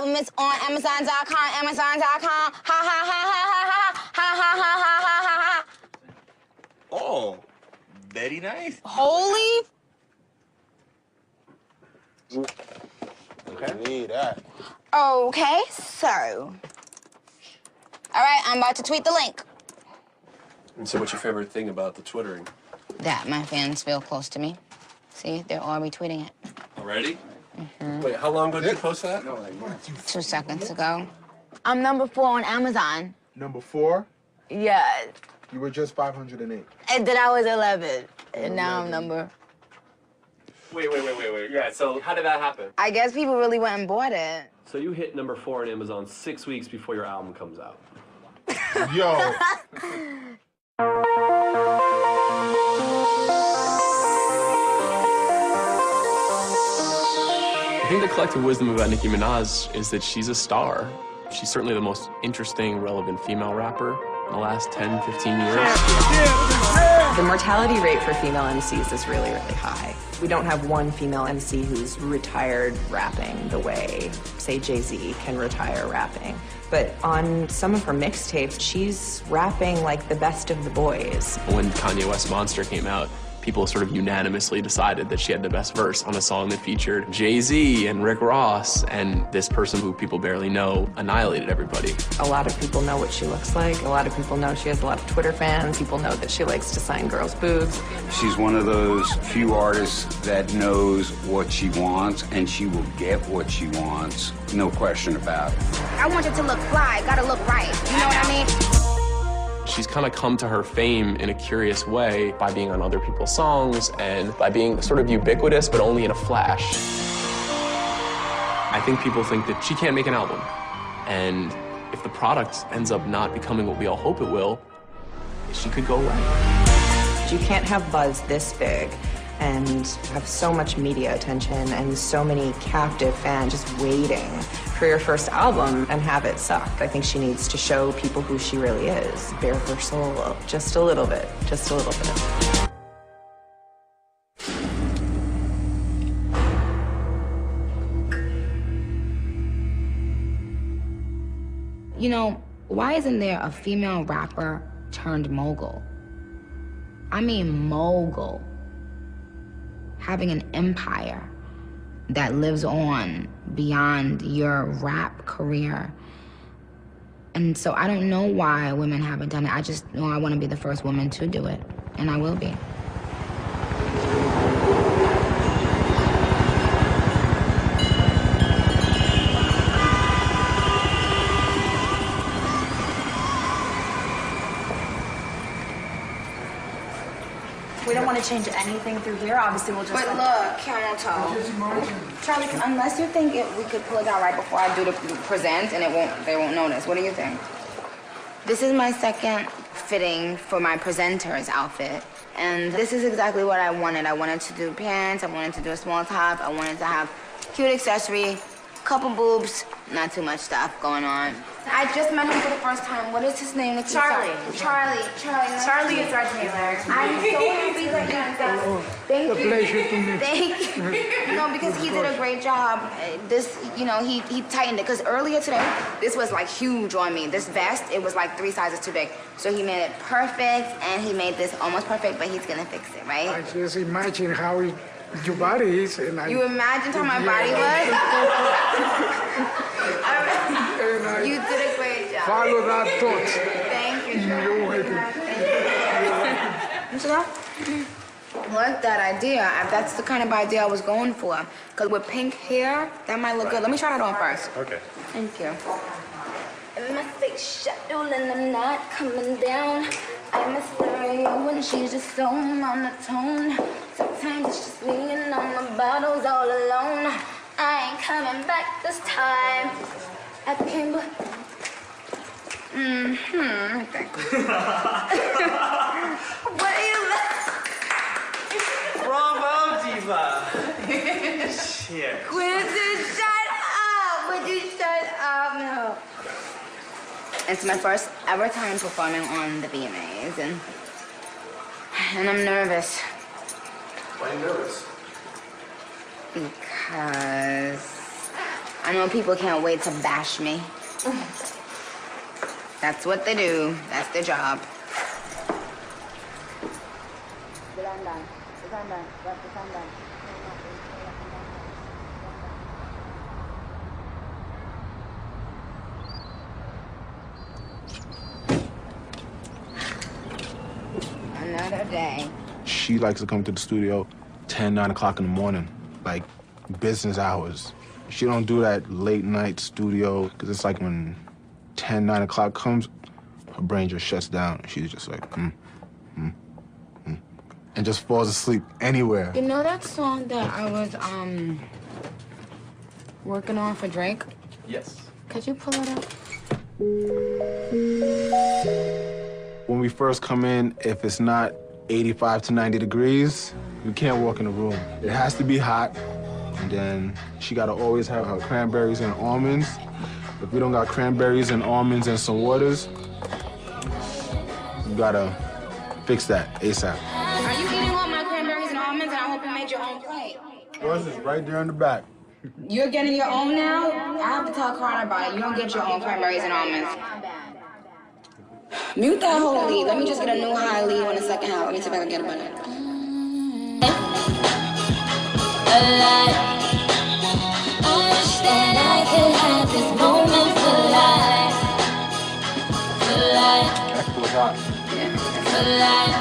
album is on Amazon.com, Amazon.com. Ha ha ha ha ha ha ha ha ha ha ha ha. Oh, very nice. Holy. Okay. Need that. Okay, so. All right, I'm about to tweet the link. And so what's your favorite thing about the twittering? That my fans feel close to me. See, they're all retweeting it. Already? Wait, how long ago did you post that? 2 seconds ago. I'm number 4 on Amazon. Number 4, Yeah. you were just 508. And then I was 11. And now I'm number. Wait. Yeah, so how did that happen? I guess people really went and bought it. So you hit number 4 on Amazon 6 weeks before your album comes out. Yo. I think the collective wisdom about Nicki Minaj is that she's a star. She's certainly the most interesting, relevant female rapper in the last 10, 15 years. The mortality rate for female MCs is really, really high. We don't have one female MC who's retired rapping the way, say, Jay-Z can retire rapping. But on some of her mixtapes, she's rapping like the best of the boys. When Kanye West Monster came out, people sort of unanimously decided that she had the best verse on a song that featured Jay-Z and Rick Ross, and this person who people barely know annihilated everybody. A lot of people know what she looks like. A lot of people know she has a lot of Twitter fans. People know that she likes to sign girls' boobs. She's one of those few artists that knows what she wants, and she will get what she wants, no question about it. I want it to look fly, gotta look right. You know what I mean? She's kind of come to her fame in a curious way by being on other people's songs and by being sort of ubiquitous, but only in a flash. I think people think that she can't make an album. And if the product ends up not becoming what we all hope it will, she could go away. You can't have buzz this big and have so much media attention and so many captive fans just waiting for your first album and have it suck. I think she needs to show people who she really is. Bare her soul just a little bit, just a little bit. You know, why isn't there a female rapper turned mogul? I mean mogul. Having an empire that lives on beyond your rap career. And so I don't know why women haven't done it. I just know I want to be the first woman to do it, and I will be. We don't want to change anything through here. Obviously, we'll just. But look, camel toe. Charlie, unless you think we could pull it out right before I do the present, and they won't notice. What do you think? This is my second fitting for my presenter's outfit, and this is exactly what I wanted. I wanted to do pants. I wanted to do a small top. I wanted to have cute accessory, couple boobs, not too much stuff going on. I just met him for the first time. What is his name? Charlie. Charlie. Charlie is our tailor. I'm so happy that Thank you. Pleasure to meet Thank you. No, because he did a great job. This, you know, he tightened it. Because earlier today, this was like huge on me. This vest, it was like 3 sizes too big. So he made it perfect, and he made this almost perfect, but he's gonna fix it, right? I just imagine how your body is, and I... You imagined how my body was? You did a great job. Follow that thought. Thank you. You're welcome. I like that idea. That's the kind of idea I was going for. Because with pink hair, that might look good. Let me try that on first. Okay. Thank you. And my face shadowed and I'm not coming down. I'm a stereo when she's just so monotone. Sometimes it's just me and on the bottles all alone. I ain't coming back this time. I came back. Thank you. What are you Bravo, diva. Cheers. Quincy, shut up! Would you shut up? No. It's my first ever time performing on the VMAs, and I'm nervous. Why are you nervous? Because I know people can't wait to bash me. That's what they do. That's their job. Another day. She likes to come to the studio 10, 9 o'clock in the morning, like business hours. She don't do that late night studio, because it's like when 10, 9 o'clock comes, her brain just shuts down. She's just like, and just falls asleep anywhere. You know that song that I was working on for Drake? Yes. Could you pull it up? When we first come in, if it's not 85 to 90 degrees, we can't walk in the room. It has to be hot, and then she gotta always have her cranberries and almonds. If we don't got cranberries and almonds and some waters, you gotta fix that ASAP. Are you eating all my cranberries and almonds? And I hope you made your own plate. Yours is right there in the back. You're getting your own now? I have to tell Carter about it. You don't get your own cranberries and almonds. Mute that whole lead. Let me just get a new high lead on the second half. Let me see if I can get a better. I wish that I could have this moment for life. For life.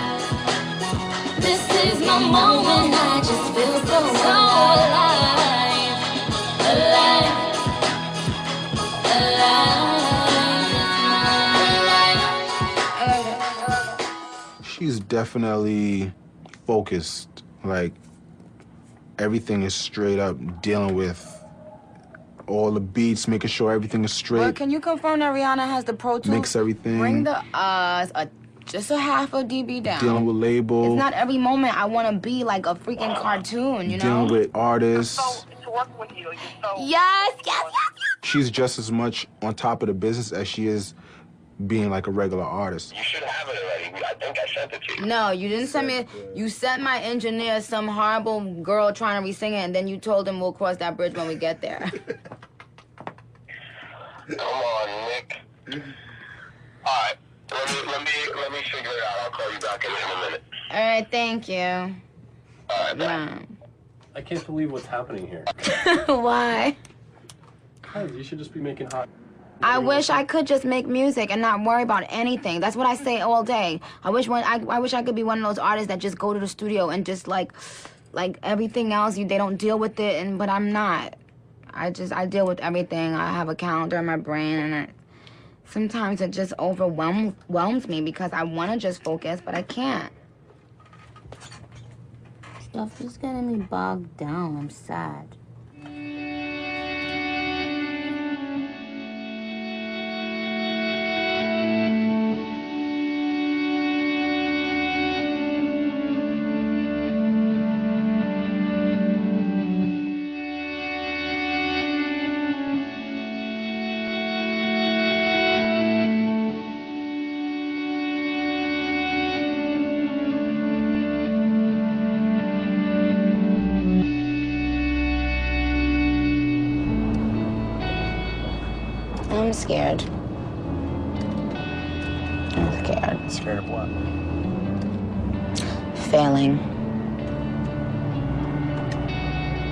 This is my moment. I just feel so alive. Alive. She's definitely focused. Like, everything is straight up, dealing with all the beats, making sure everything is straight. Well, can you confirm that Rihanna has the Pro Tools? Mix everything. Bring the just a half a dB down. Dealing with labels. It's not every moment I want to be like a freaking cartoon, you know? Dealing with artists. To work with you, you're so... Yes. She's just as much on top of the business as she is being like a regular artist. You should have it already. I think I sent it to you. No, you didn't send me. You sent my engineer some horrible girl trying to re-sing it, and then you told him we'll cross that bridge when we get there. Come on, Nick. All right. Let me figure it out. I'll call you back in a minute. All right, thank you. All right, bye. Wow. I can't believe what's happening here. Why? Guys, you should just be making hot. I wish I could just make music and not worry about anything. That's what I say all day. I wish I could be one of those artists that just go to the studio and just like everything else, they don't deal with it. But I'm not. I deal with everything. I have a calendar in my brain, and sometimes it just overwhelms me because I want to just focus, but I can't. Stuff is getting me bogged down. I'm sad. I'm scared. I'm scared. Scared of what? Failing.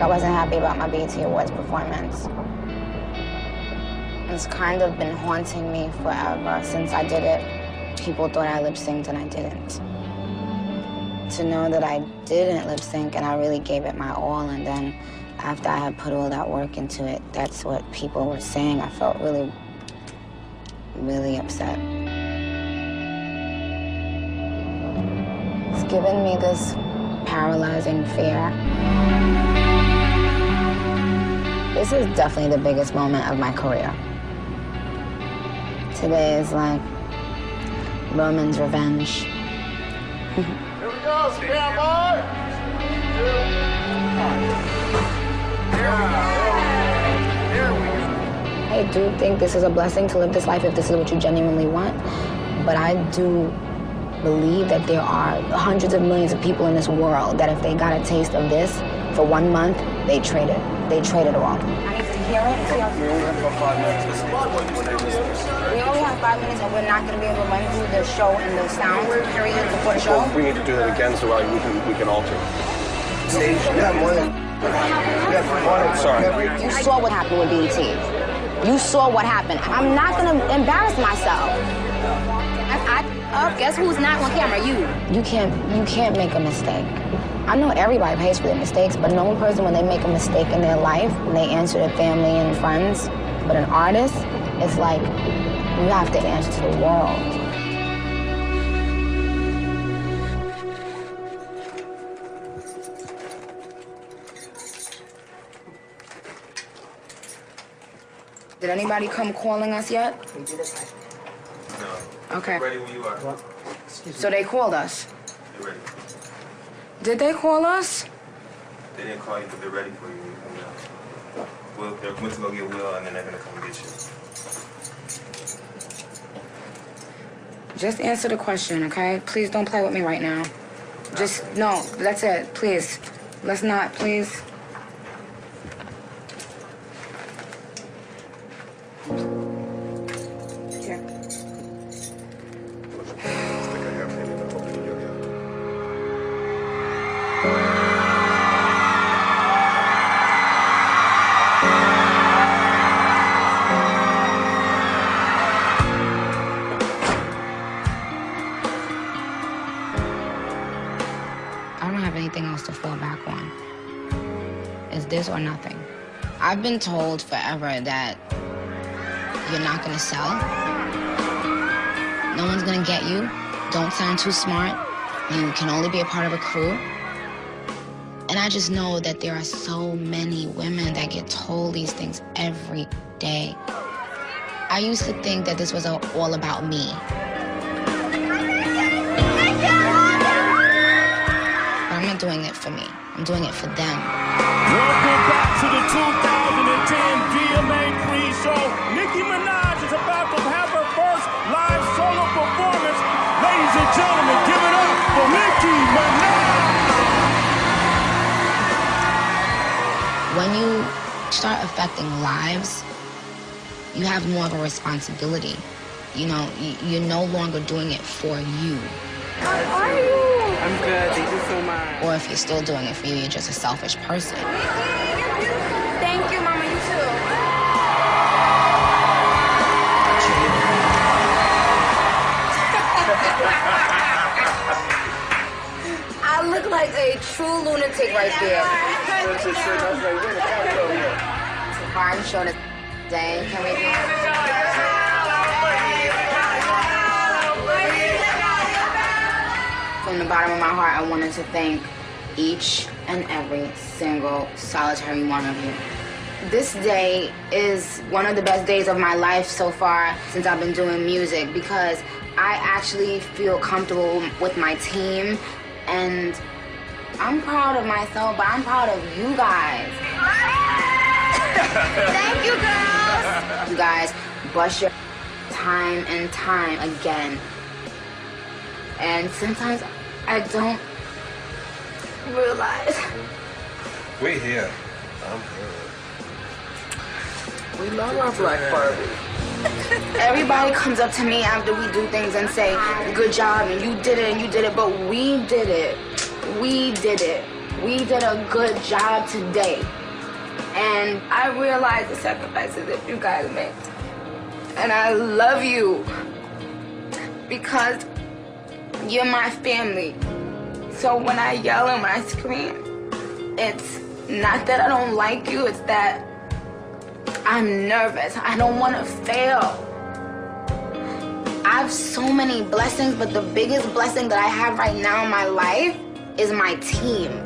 I wasn't happy about my BET Awards performance. It's kind of been haunting me forever since I did it. People thought I lip-synced and I didn't. To know that I didn't lip-sync and I really gave it my all, and then after I had put all that work into it, that's what people were saying. I felt really, really upset. It's given me this paralyzing fear. This is definitely the biggest moment of my career. Today is like Roman's revenge. Here we go, stand by! I do think this is a blessing to live this life if this is what you genuinely want. But I do believe that there are hundreds of millions of people in this world that if they got a taste of this for 1 month, They traded all. I need to hear it. We only have 5 minutes, and we're not going to be able to run through the show and the sound period before the show. Well, we need to do that again so we can alter. Stage, you have more than. Sorry. You saw what happened with BET. You saw what happened. I'm not going to embarrass myself. Guess who's not on camera? You. You can't make a mistake. I know everybody pays for their mistakes, but no person, when they make a mistake in their life, they answer their family and friends. But an artist, it's like you have to answer to the world. Did anybody come calling us yet? No. Okay. Ready when you are. So they called us. They're ready. Did they call us? They didn't call you, but they're ready for you. They're going to go get Will, and then they're going to come get you. Just answer the question, okay? Please don't play with me right now. Just, no, that's it, please. Let's not, please. I don't have anything else to fall back on. It's this or nothing. I've been told forever that you're not gonna sell. No one's gonna get you. Don't sound too smart. You can only be a part of a crew. And I just know that there are so many women that get told these things every day. I used to think that this was all about me. But I'm not doing it for me. I'm doing it for them. Welcome back to the 2010 VMA pre-show. Nicki Minaj is about to have her first live solo performance. Ladies and gentlemen, give it up for Nicki Minaj. When you start affecting lives, you have more of a responsibility. You know, you're no longer doing it for you. How are you? I'm good, thank you so much. Or if you're still doing it for you, you're just a selfish person. Thank you, Mama, you too. I look like a true lunatic right there. It's a fine show today. Can we From the bottom of my heart, I wanted to thank each and every single solitary one of you. This day is one of the best days of my life so far since I've been doing music, because I actually feel comfortable with my team, and I'm proud of myself, but I'm proud of you guys. Thank you, girls. You guys bust your time and time again. And sometimes I don't realize. We here. I'm good. We love our Black Barbie. Everybody comes up to me after we do things and say, good job, and you did it, and you did it, but we did it. We did it. We did a good job today. And I realize the sacrifices that you guys made. And I love you because you're my family. So when I yell and when I scream, it's not that I don't like you, it's that I'm nervous. I don't want to fail. I have so many blessings, but the biggest blessing that I have right now in my life is my team.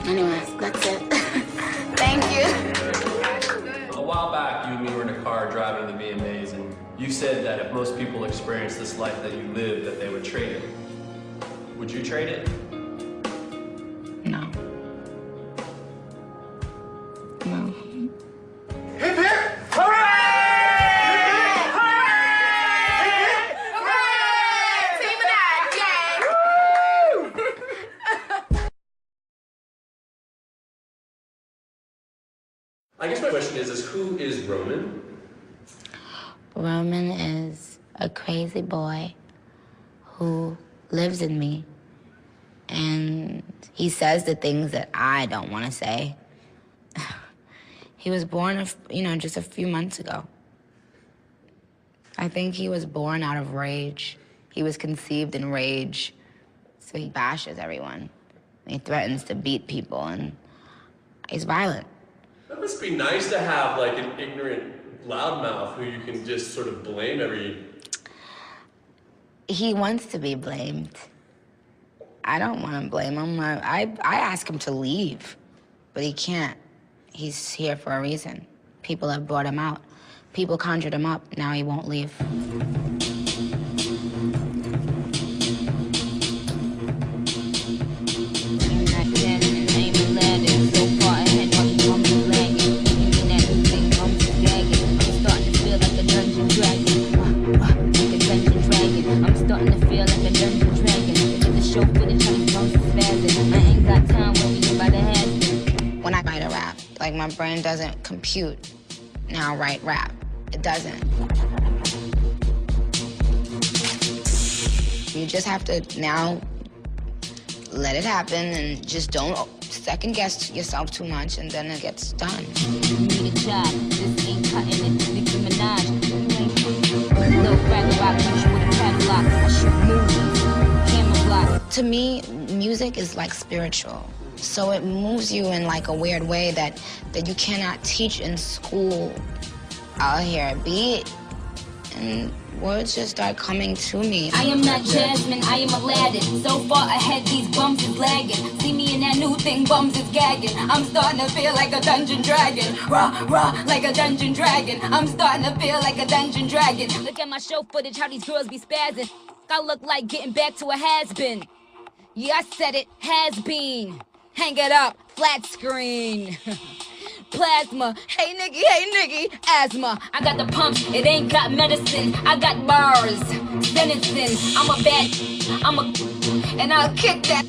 Anyways, that's it. Thank you. A while back, you and me were in a car driving to the VMAs, and you said that if most people experienced this life that you live, that they would trade it. Would you trade it? No. No. I guess my question is who is Roman? Roman is a crazy boy who lives in me. And he says the things that I don't want to say. He was born, just a few months ago. I think he was born out of rage. He was conceived in rage. So he bashes everyone. He threatens to beat people, and he's violent. That must be nice to have like an ignorant loudmouth who you can just sort of blame every... He wants to be blamed. I don't want to blame him. I ask him to leave, but he can't. He's here for a reason. People have brought him out. People conjured him up. Now he won't leave. When I write a rap, like my brain doesn't compute. Now write rap. It doesn't. You just have to now let it happen and just don't second guess yourself too much, and then it gets done. You need a job. This ain't cutting it. Nicki Minaj. Little fraggle rock, punch you with a padlock. I shoot movies. Camera block. To me, music is like spiritual. So it moves you in like a weird way that you cannot teach in school. I'll hear a beat, and words just start coming to me. I am not Jasmine, I am Aladdin. So far ahead, these bums is lagging. See me in that new thing, bums is gagging. I'm starting to feel like a dungeon dragon. Rah, rah, like a dungeon dragon. I'm starting to feel like a dungeon dragon. Look at my show footage, how these girls be spazzing. I look like getting back to a has-been. Yeah, I said it, has-been. Hang it up, flat screen. Plasma, hey Nicki, asthma. I got the pump, it ain't got medicine. I got bars, sentencing. I'm a bad, and I'll kick that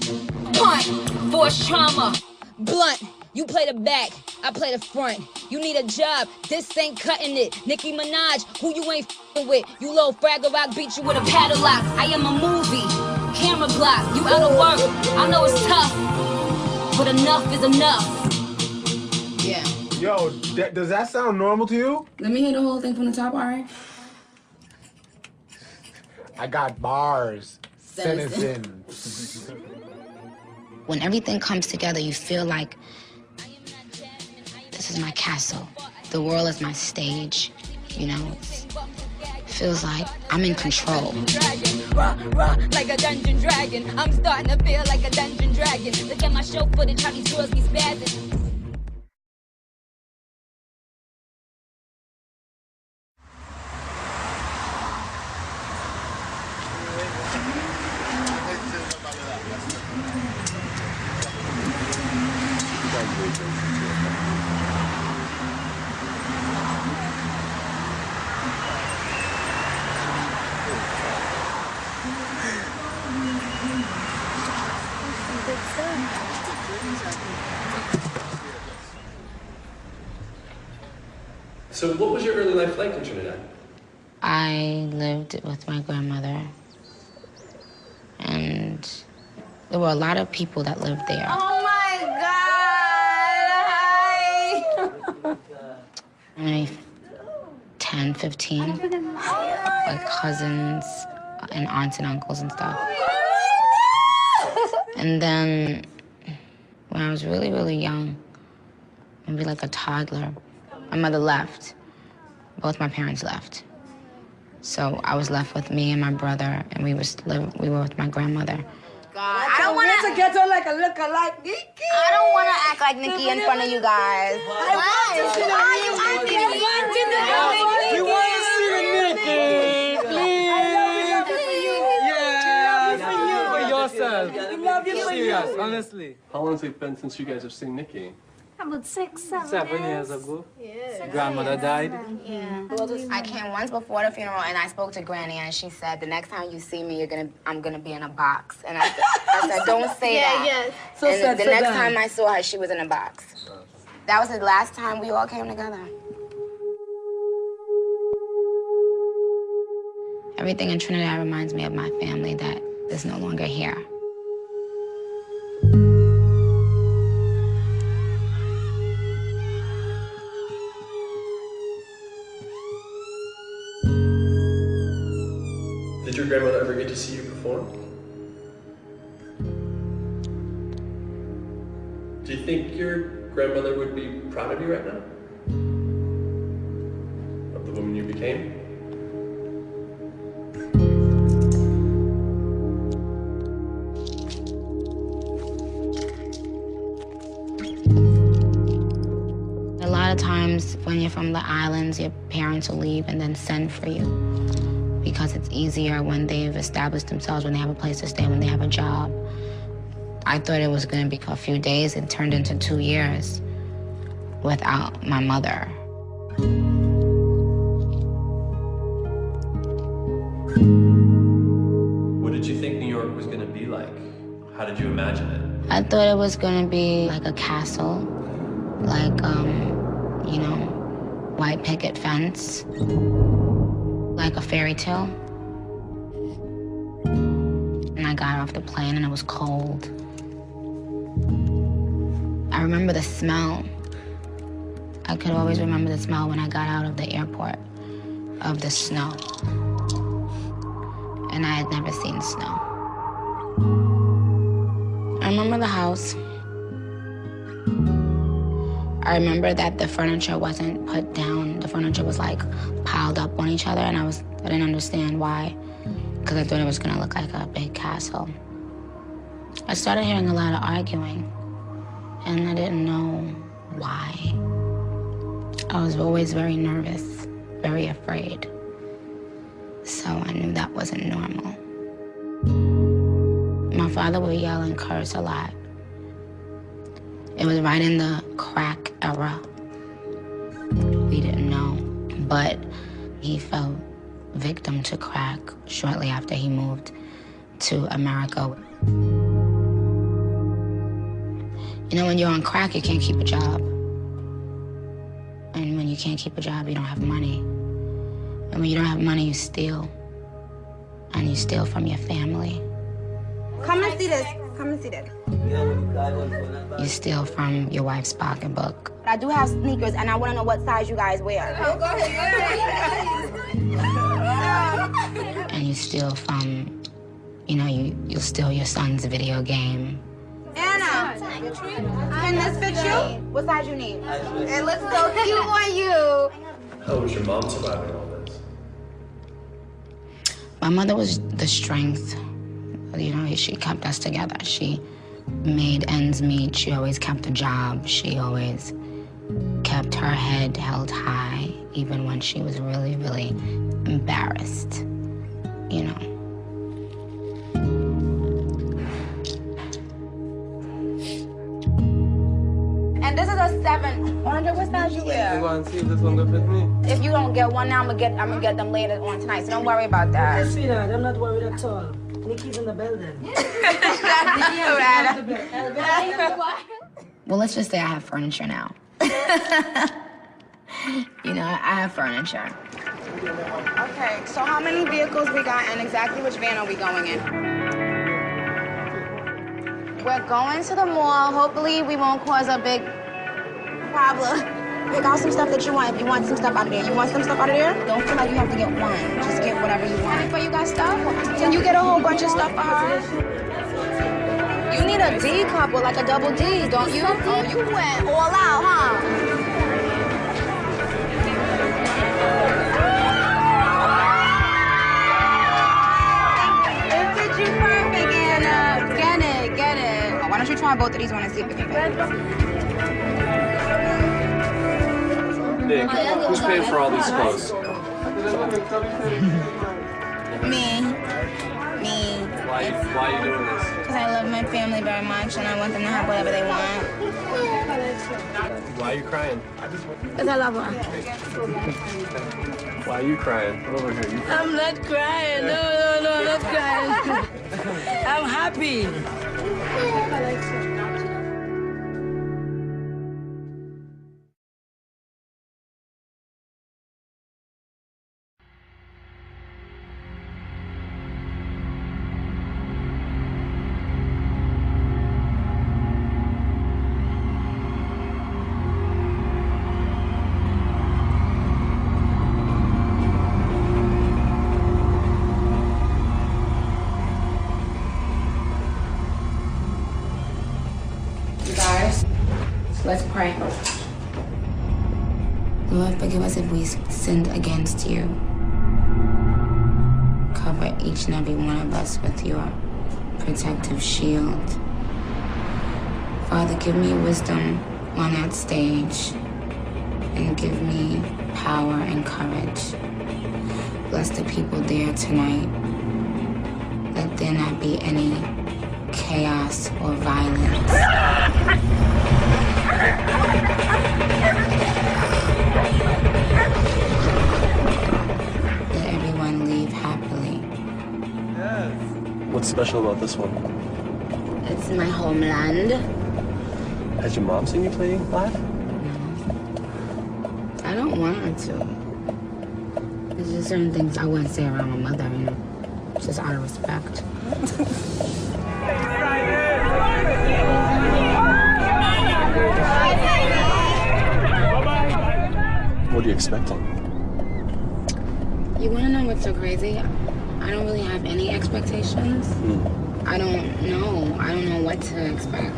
punt. Force trauma, blunt. You play the back, I play the front. You need a job, this ain't cutting it. Nicki Minaj, who you ain't f***ing with. You little fraggle rock, beat you with a padlock. I am a movie, camera block. You out of work, I know it's tough, but enough is enough. Yeah. Yo, does that sound normal to you? Let me hear the whole thing from the top, all right? I got bars. Sentencing. When everything comes together, you feel like this is my castle. The world is my stage, you know? Feels like I'm in control. Rah, rah, like a dungeon dragon. I'm starting to feel like a dungeon dragon. Look at my show footage, how these girls be spazzing. So what was your early life like in Trinidad? I lived with my grandmother, and there were a lot of people that lived there. Oh my God! Hi! Maybe 10, 15, like cousins and aunts and uncles and stuff. And then when I was really, really young, maybe like a toddler, my mother left. Both my parents left. So I was left with me and my brother, and we were with my grandmother. God, I don't want to get her like a look-alike Nicki. I don't want to act like Nicki in front of you guys. I want to see Nicki. You want to see the Nicki? Please. Yeah, for yourself. We love you for Serious, you. honestly. How long has it been since you guys have seen Nicki? About 7 years ago. Yeah. Grandmother died. Yeah. I came once before the funeral, and I spoke to Granny, and she said, the next time you see me, I'm gonna be in a box. And I said, don't say that. Yeah. So and the next time I saw her, she was in a box. That was the last time we all came together. Everything in Trinidad reminds me of my family that is no longer here. Did your grandmother ever get to see you perform? Do you think your grandmother would be proud of you right now? Of the woman you became? A lot of times when you're from the islands, your parents will leave and then send for you because it's easier when they've established themselves, when they have a place to stay, when they have a job. I thought it was going to be a few days. It turned into 2 years without my mother. What did you think New York was going to be like? How did you imagine it? I thought it was going to be like a castle, like, you know, white picket fence, like a fairy tale. And I got off the plane and it was cold. I remember the smell. I could always remember the smell when I got out of the airport of the snow. And I had never seen snow. I remember the house. I remember that the furniture wasn't put down. The furniture was like piled up on each other, and I didn't understand why, because I thought it was gonna look like a big castle. I started hearing a lot of arguing, and I didn't know why. I was always very nervous, very afraid. So I knew that wasn't normal. My father would yell and curse a lot. It was right in the crack era. We didn't know, but he fell victim to crack shortly after he moved to America. You know, when you're on crack, you can't keep a job. And when you can't keep a job, you don't have money. And when you don't have money, you steal. And you steal from your family. Come and see this. Come and see this. You steal from your wife's pocketbook. I do have sneakers, and I want to know what size you guys wear. Oh, go ahead. And you steal from, you know, you steal your son's video game. Anna, can this fit you? What size you need? It looks so cute on you. How was your mom surviving all this? My mother was the strength. You know, she kept us together. She made ends meet. She always kept a job. She always kept her head held high, even when she was really, really embarrassed, you know. And this is a 7. Wonder what size you wear? You want to see if this one will fit me? If you don't get one now, I'm gonna get them later on tonight. So don't worry about that. Sweetheart, I'm not worried at all. Nicki's in the building. Well, let's just say I have furniture now. You know, I have furniture. Okay, so how many vehicles we got and exactly which van are we going in? We're going to the mall. Hopefully we won't cause a big problem. Pick out some stuff that you want. If you want some stuff out of there. You want some stuff out of there? Don't feel like you have to get one. Just get whatever you want. But you got stuff? Can you get a whole bunch of stuff for her? You need a D couple, like a double D, don't you? Oh, you went all out, huh? It fits you perfect, Anna. Get it. Why don't you try both of these one and see if it can fit? Nick, who's paying for all these clothes? Me. Why are you doing this? Because I love my family very much and I want them to have whatever they want. Why are you crying? Because I love her. Why are you crying? Come over here. I'm not crying. No, I'm not crying. I'm happy. Lord, forgive us if we sinned against you. Cover each and every one of us with your protective shield. Father, give me wisdom on that stage and give me power and courage. Bless the people there tonight. Let there not be any chaos or violence. Let everyone leave happily. What's special about this one? It's my homeland. Has your mom seen you play live? I don't want her to. There's just certain things I wouldn't say around my mother, you know. It's just out of respect. What are you expecting? You want to know what's so crazy? I don't really have any expectations. I don't know. I don't know what to expect.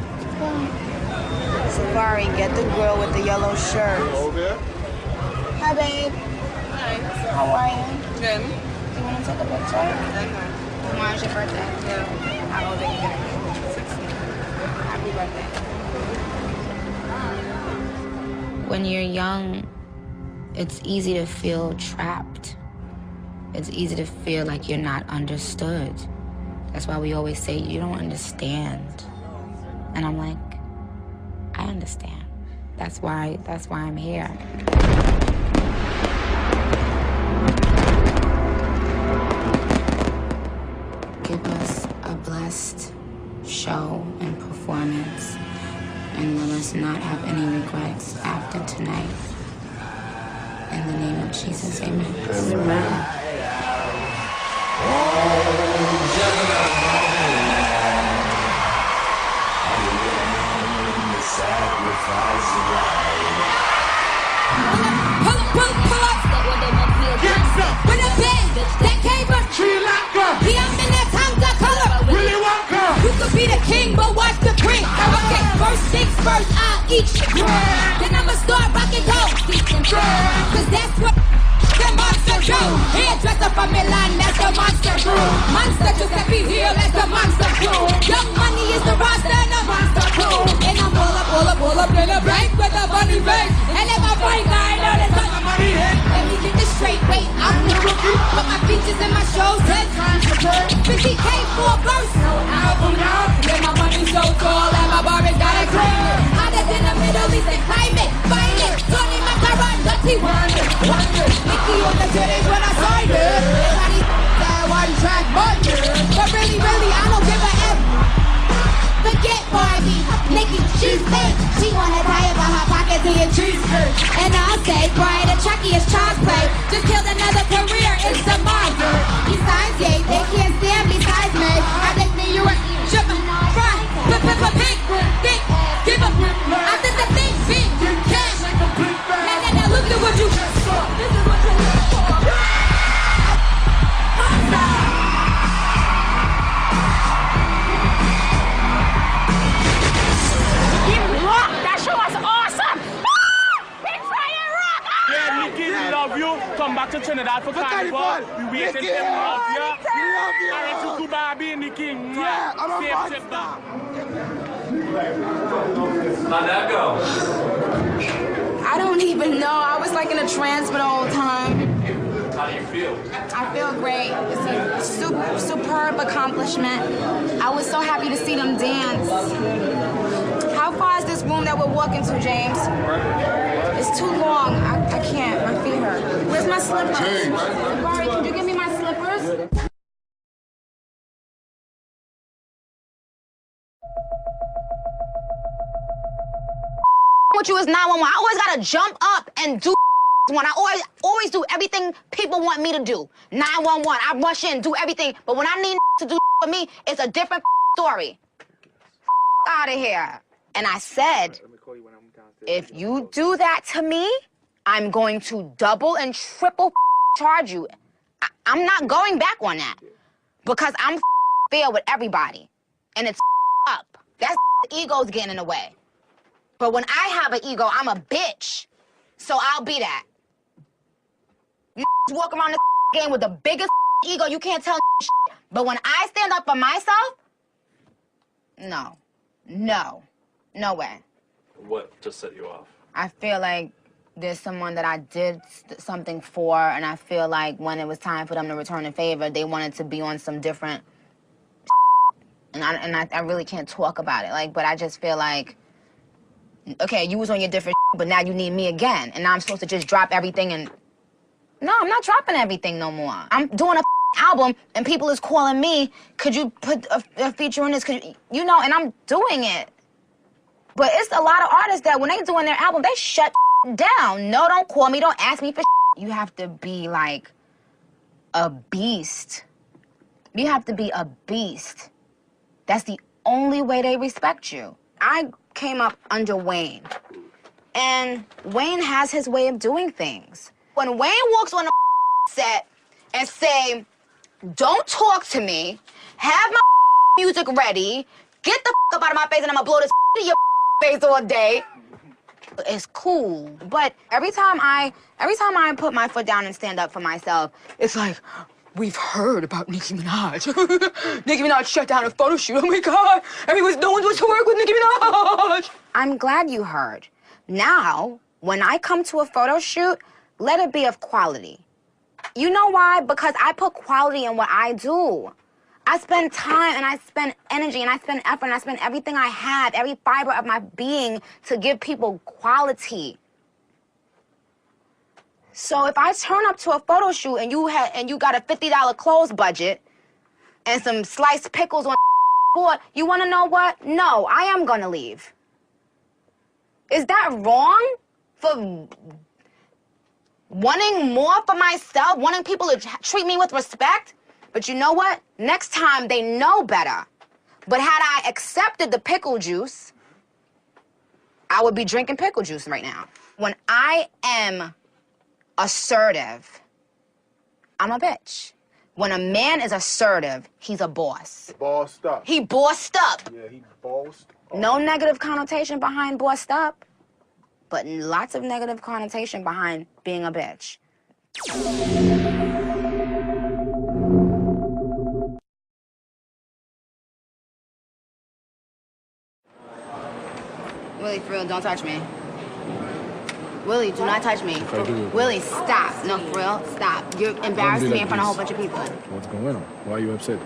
Safari, get the girl with the yellow shirt. Over there? Hi, babe. Hi. How are you? Good. You want to take a picture? Okay. Tomorrow's your birthday. Yeah. How old are you gonna be? 16. Happy birthday. When you're young, it's easy to feel trapped. It's easy to feel like you're not understood. That's why we always say, you don't understand. And I'm like, I understand. That's why I'm here. Give us a blessed show and performance, and let us not have any regrets after tonight. In the name of Jesus, amen. Amen. With a bag that came from Sri Lanka. I'm in that Tonka color. Willy Wonka. You could be the king, but watch the prince. Okay, first things first, I'll eat you. Then I'ma start rocking gold. Cause that's what the monster do. Hairdresser up from Milan, that's the monster crew. Monster just let me heal, that's the monster crew. Young Money is the roster and the monster crew. And I'm all up in the bank with a bunny bank. And if I break, I know that's what the money hit. Let me get this straight, wait, I'm the rookie. Put my features in my shows, 10 times a day. 50K for a verse, no album now. Then my money so tall and my bar is got a clear. Hotter than the Middle East and climate, violent. Tony Macaron, dirty wonder. Nicki on the titties when I signed it. Everybody that one track wonder. But really, I don't give a F. Forget Barbie, Nicki, she's fake. She wanna die about her pockets and your cheesecake. And I'll say, Brian and Chucky is child's play. Just killed another career in some monster. Besides, yeah, they can't stand besides me. I think me, you were tripping, fry, pink, thick, give up. I think the thing big, cash. Now look at what you just saw. This is what you live for. That show was awesome! Big Friday rock! Yeah, Nicki, we love you. Come back to Trinidad for Carnival. We waiting for you. Yeah, we love you. Alright, you cool, Barbie, Nicki. Yeah, I'm a safe trip back. How'd that go? I don't even know. I was like in a trance for the whole time. How do you feel? I feel great. It's a superb accomplishment. I was so happy to see them dance. How far is this room that we're walking to, James? It's too long. I can't. My feet hurt. Where's my slippers? Barry, could you give me my slippers? With you is 911. I always gotta jump up and do when I always do everything people want me to do. 911. I rush in, do everything. But when I need to do for me, it's a different story. Out of here. And I said, if you do that to me, I'm going to double and triple charge you. I'm not going back on that because I'm fair with everybody. And it's up. That's ego's getting in the way. But when I have an ego, I'm a bitch. So I'll be that. You walk around the game with the biggest ego, you can't tell shit. But when I stand up for myself, no. No way. What just set you off? I feel like there's someone that I did something for, and I feel like when it was time for them to return a favor, they wanted to be on some different and I really can't talk about it. Like, but I just feel like, okay, you was on your different but now you need me again, and now I'm supposed to just drop everything and... No, I'm not dropping everything no more. I'm doing a album, and people is calling me, could you put a feature on this? Could you know, and I'm doing it. But it's a lot of artists that when they doing their album, they shut down. No, don't call me, don't ask me for You have to be like a beast. You have to be a beast. That's the only way they respect you. I came up under Wayne, and Wayne has his way of doing things. When Wayne walks on a set and say, don't talk to me, have my music ready, get the up out of my face and I'm gonna blow this in your face all day, it's cool. But every time I put my foot down and stand up for myself, it's like, we've heard about Nicki Minaj. Nicki Minaj shut down a photo shoot. Oh my God, no one wants to work with Nicki Minaj. I'm glad you heard. Now, when I come to a photo shoot, let it be of quality. You know why? Because I put quality in what I do. I spend time and I spend energy and I spend effort and I spend everything I have, every fiber of my being to give people quality. So if I turn up to a photo shoot and you got a $50 clothes budget and some sliced pickles on board, you want to know what? No, I am gonna leave. Is that wrong for wanting more for myself, wanting people to treat me with respect? But you know what? Next time they know better. But had I accepted the pickle juice, I would be drinking pickle juice right now. When I am assertive, I'm a bitch. When a man is assertive, he's a boss. Bossed up. He bossed up. Yeah, he bossed up. No negative connotation behind bossed up, but lots of negative connotation behind being a bitch. Willie, for real, don't touch me. Willie, do not touch me. Willie, stop. No, for real, stop. You're embarrassing me in front of a whole bunch of people. What's going on? Why are you upset?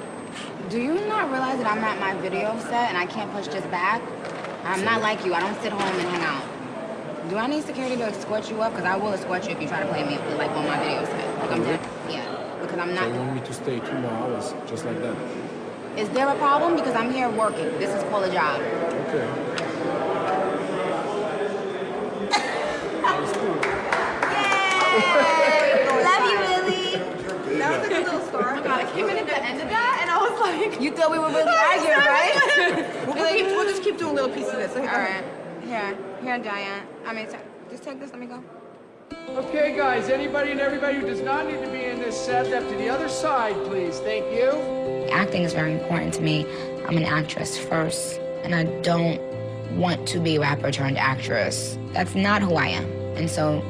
Do you not realize that I'm at my video set and I can't push this back? I'm not like you. I don't sit home and hang out. Do I need security to escort you up? Because I will escort you if you try to play me like on my video set. Like I'm dead. Yeah, because I'm not. So you want me to stay 2 more hours just like that? Is there a problem? Because I'm here working. This is called a job. Okay. Love you, Willie. That was a good little story. Oh my God, I came in at the end of that, and I was like, you thought we were really arguing, right? We'll just keep doing little pieces of this. Okay, all right. Here, Diane. I mean, just take this. Let me go. Okay, guys, anybody and everybody who does not need to be in this set, step to the other side, please. Thank you. Acting is very important to me. I'm an actress first, and I don't want to be a rapper turned actress. That's not who I am. And so,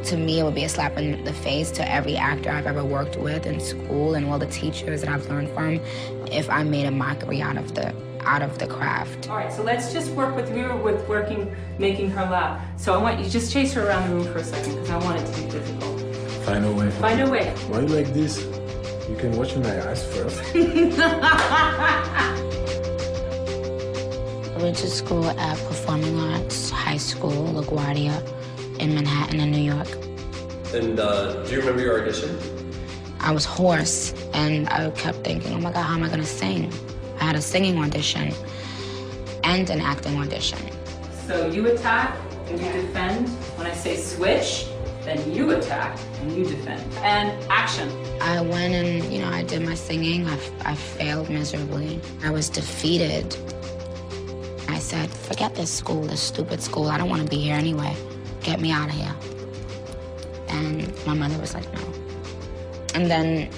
to me, it would be a slap in the face to every actor I've ever worked with in school and all the teachers that I've learned from if I made a mockery out of the craft. All right, so let's just work with making her laugh. So I want you to just chase her around the room for a second because I want it to be physical. Find a way. Find a way. Why you like this? You can watch my eyes first. I went to school at Performing Arts High School, LaGuardia, in Manhattan, in New York. And do you remember your audition? I was hoarse, and I kept thinking, oh my God, how am I gonna sing? I had a singing audition and an acting audition. So you attack and you defend. When I say switch, then you attack and you defend. And action. I went and, I did my singing. I failed miserably. I was defeated. I said, forget this school, this stupid school. I don't want to be here anyway. Get me out of here. And my mother was like, no. And then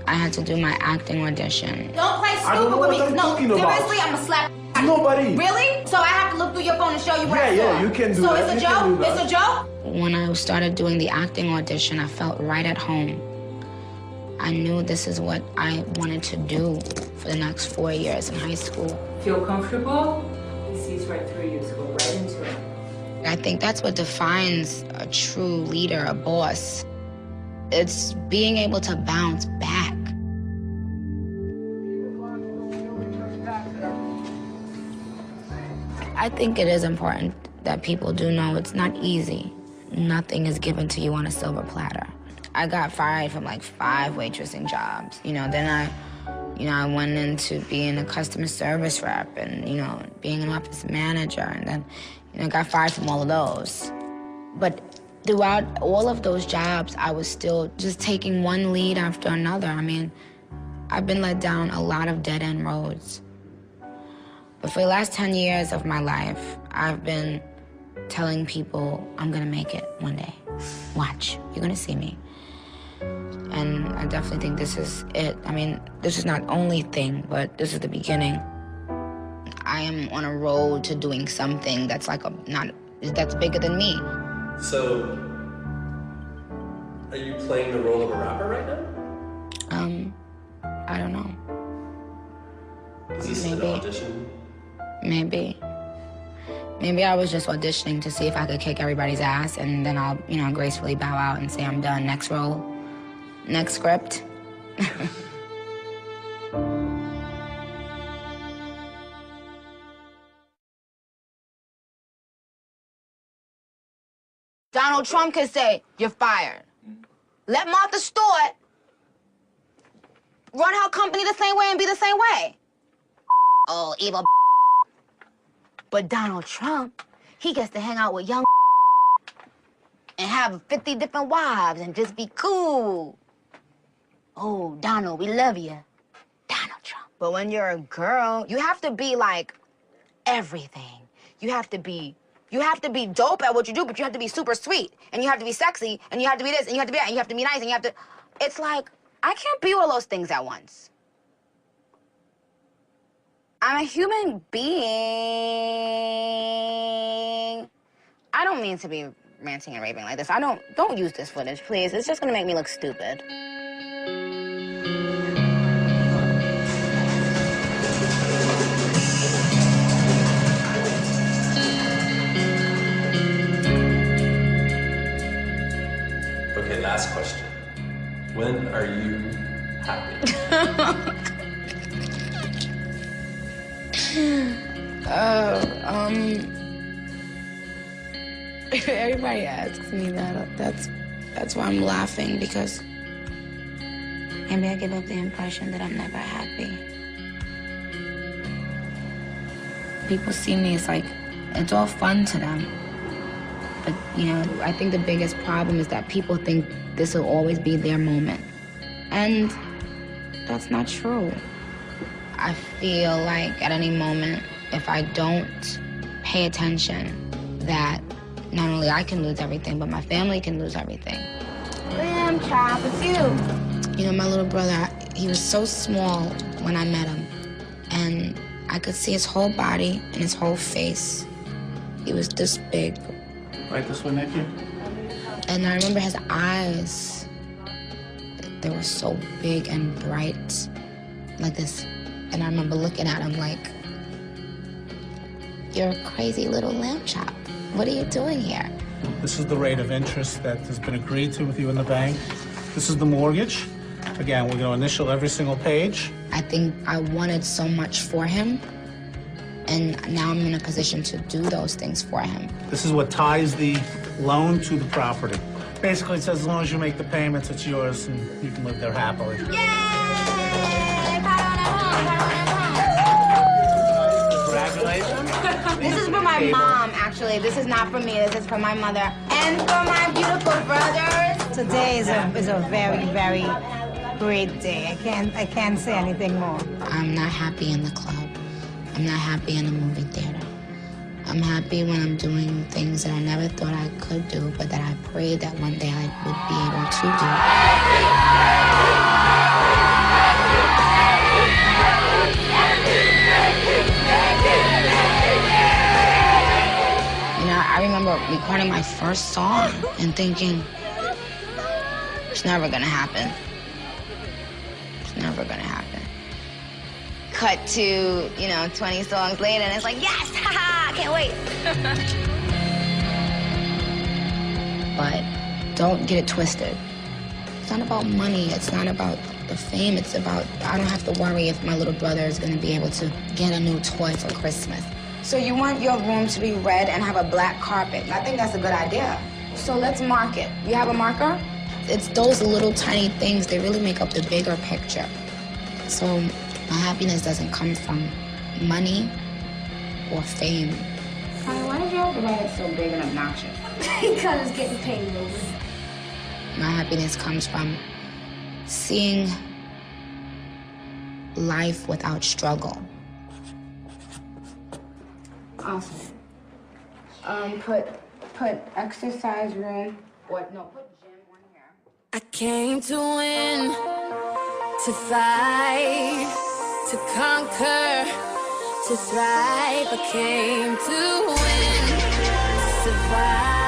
I had to do my acting audition. Don't play stupid with me. No, seriously, I'm gonna slap Nobody. Really? So I have to look through your phone and show you what I saw? Yeah, you can do so that. So it's a You can joke? do that. It's a joke? When I started doing the acting audition, I felt right at home. I knew this is what I wanted to do for the next 4 years in high school. Feel comfortable? He sees right through you, so go right into it. I think that's what defines a true leader, a boss. It's being able to bounce back. I think it is important that people do know it's not easy. Nothing is given to you on a silver platter. I got fired from like 5 waitressing jobs. Then I went into being a customer service rep and, being an office manager, and then, I got fired from all of those. But throughout all of those jobs, I was still just taking one lead after another. I mean, I've been led down a lot of dead-end roads. But for the last 10 years of my life, I've been telling people I'm gonna make it one day. Watch, you're gonna see me. And I definitely think this is it. I mean, this is not only thing, but this is the beginning. I am on a road to doing something that's like that's bigger than me. So, are you playing the role of a rapper right now? I don't know. Is this an audition? Maybe. Maybe I was just auditioning to see if I could kick everybody's ass, and then I'll, gracefully bow out and say I'm done. Next role, next script. Donald Trump could say, you're fired. Let Martha Stewart run her company the same way and be the same way. Oh, evil. But Donald Trump, he gets to hang out with young and have 50 different wives and just be cool. Oh, Donald, we love you. Donald Trump. But when you're a girl, you have to be like everything. You have to be dope at what you do, but you have to be super sweet, and you have to be sexy, and you have to be this, and you have to be that, and you have to be nice, and you have to... It's like, I can't be all those things at once. I'm a human being. I don't mean to be ranting and raving like this. Don't use this footage, please. It's just gonna make me look stupid. Okay, last question. When are you happy? Everybody asks me that. That's why I'm laughing, because maybe I give up the impression that I'm never happy. People see me, it's like, it's all fun to them. But, I think the biggest problem is that people think this will always be their moment. And that's not true. I feel like at any moment, if I don't pay attention, that not only I can lose everything, but my family can lose everything. Lamb chop, it's you. My little brother, he was so small when I met him. And I could see his whole body and his whole face. He was this big. Right this way, Nicki. And I remember his eyes. They were so big and bright, like this. And I remember looking at him like, you're a crazy little lamb chop. What are you doing here? This is the rate of interest that has been agreed to with you in the bank. This is the mortgage. Again, we're going to initial every single page. I think I wanted so much for him, and now I'm in a position to do those things for him. This is what ties the loan to the property. Basically, it says as long as you make the payments, it's yours, and you can live there happily. Congratulations. This is for my mom, actually. This is not for me. This is for my mother and for my beautiful brothers. Today is a very, very great day. I can't say anything more. I'm not happy in the club. I'm not happy in the movie theater. I'm happy when I'm doing things that I never thought I could do, but that I prayed that one day I would be able to do. remember recording my first song and thinking, it's never gonna happen. It's never gonna happen. Cut to, 20 songs later, and it's like, yes, haha, I can't wait. But don't get it twisted. It's not about money, it's not about the fame, it's about, I don't have to worry if my little brother is gonna be able to get a new toy for Christmas. So you want your room to be red and have a black carpet. I think that's a good idea. So let's mark it. You have a marker? It's those little tiny things, they really make up the bigger picture. So my happiness doesn't come from money or fame. Why did you have to write it so big and obnoxious? Because it's getting paid over. My happiness comes from seeing life without struggle. Awesome. Put exercise room, put gym on here. I came to win, to fight, to conquer, to thrive. I came to win, to survive.